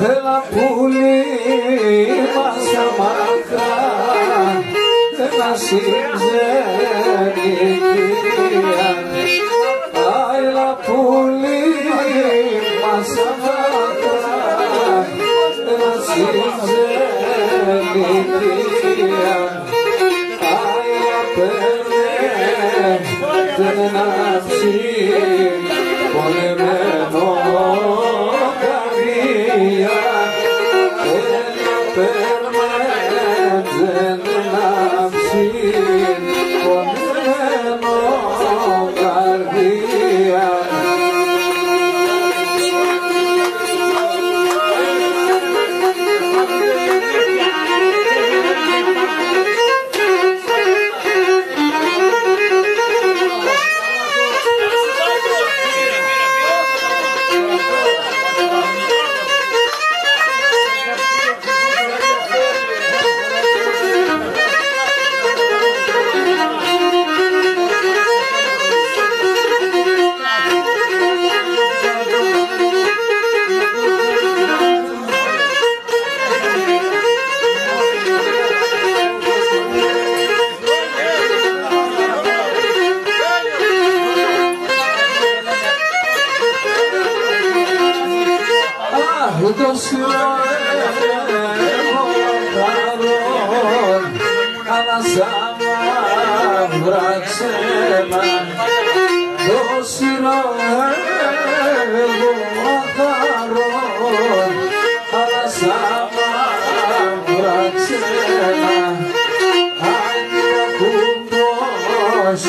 Έλα πουλί μας τα μακρά, ένα συμψένει κυρία. Έλα πουλί μας τα μακρά, ένα συμψένει κυρία. Έλα παίρνε δεν ενάψει πονεμένο καρδία. Έλα παίρνε δεν ενάψει πονεμένο καρδία. Ούτως εγώ χαρών, αλλά σαν μαύρα ξένα. Ούτως εγώ χαρών, αλλά σαν μαύρα ξένα. Αν ο κουμπός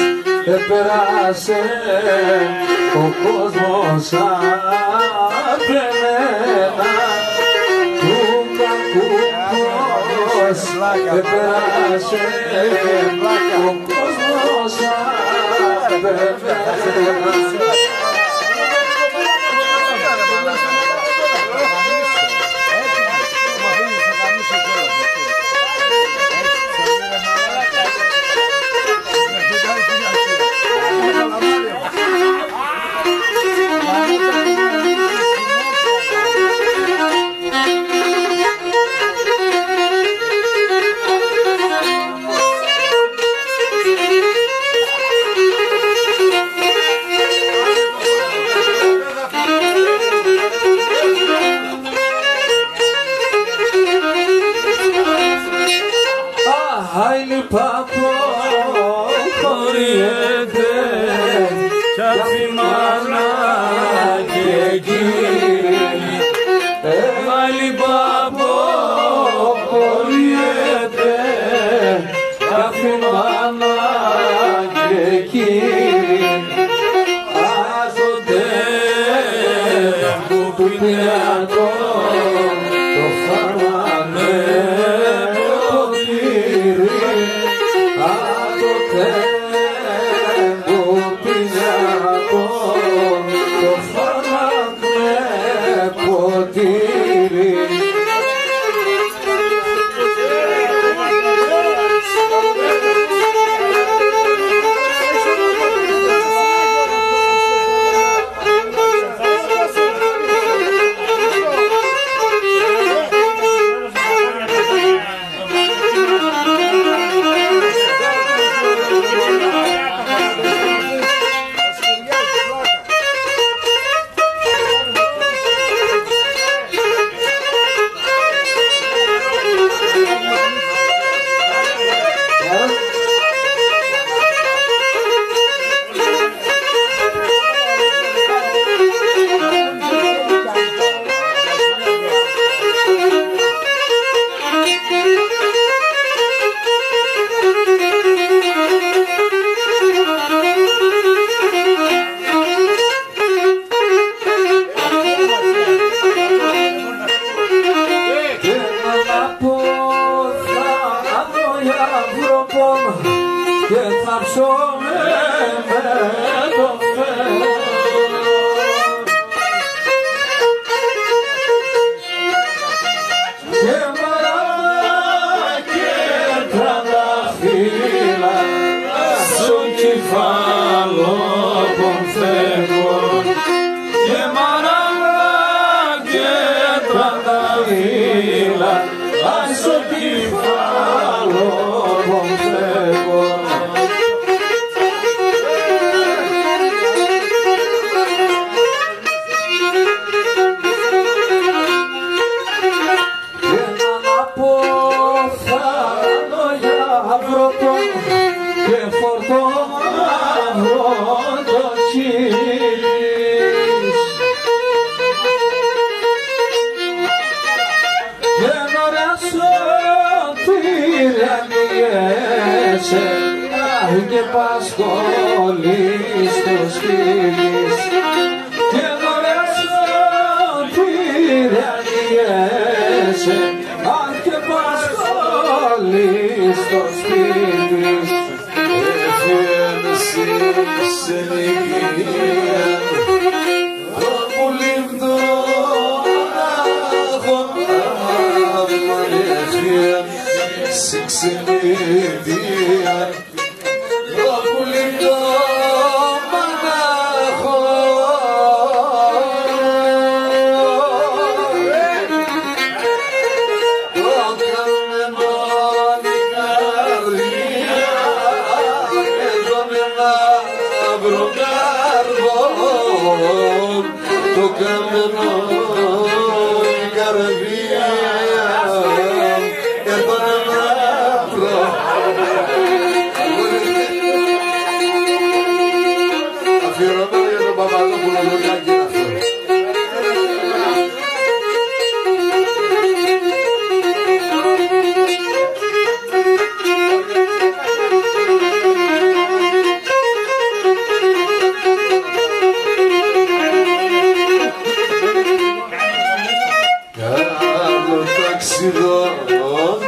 επέρασε, ο κόσμος απ' εμένα. Του κακούμπος επέρασε, ο κόσμος απ' εμένα. σκύλης και νωράς τυραννιέσαι και πασχολείς το σκύλης και νωράς τυραννιέσαι και πασχολείς το σκύλης σε ηλικία όπου λιμπδόναχο σε ξενιδία όπου λιμπδόναχο το καμένο η καρδία εδώ με ένα βροκάρδο το καμένο η καρδία εδώ με ένα αφιερωμένο για τον Παπαδόπουλο Λουκάκη αυτό. Καλό ταξιδό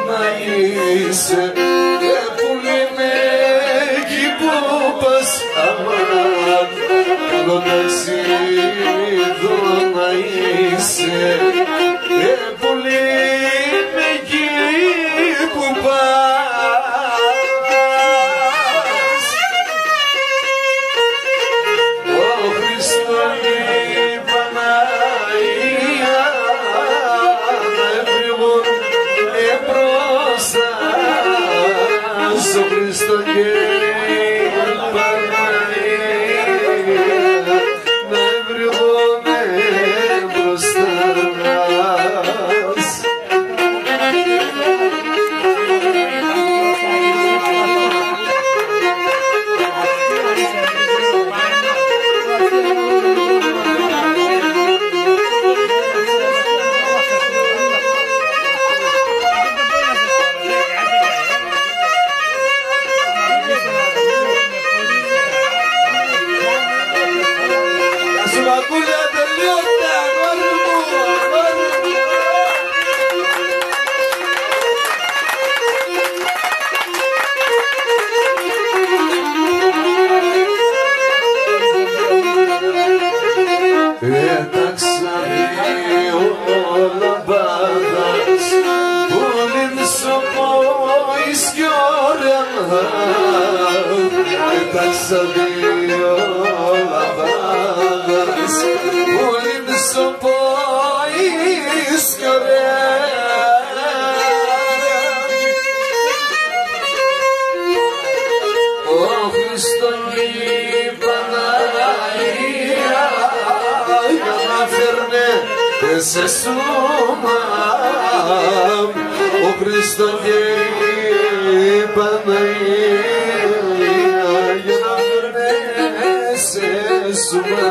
να είσαι που λέμε εκεί που πας αμάν. Καλό ταξιδό να είσαι που λέμε εκεί που πας. Ο Χριστός η Παναγία ο Χριστό και η Παναγία να βρυγόνε μπροστά μας. Σουβακούλια τελειώστε, αγόρι μου, αγόρι μου. Έταξα δύο λαμπάδας που λύνσω πόης κι ωραία. Έταξα δύο λαμπάδας που λύνσω πόης κι ωραία. Ο Χριστός η Παναγία για να φέρνε σε σώμα. Ο Χριστός η Παναγία για να φέρνε σε σώμα.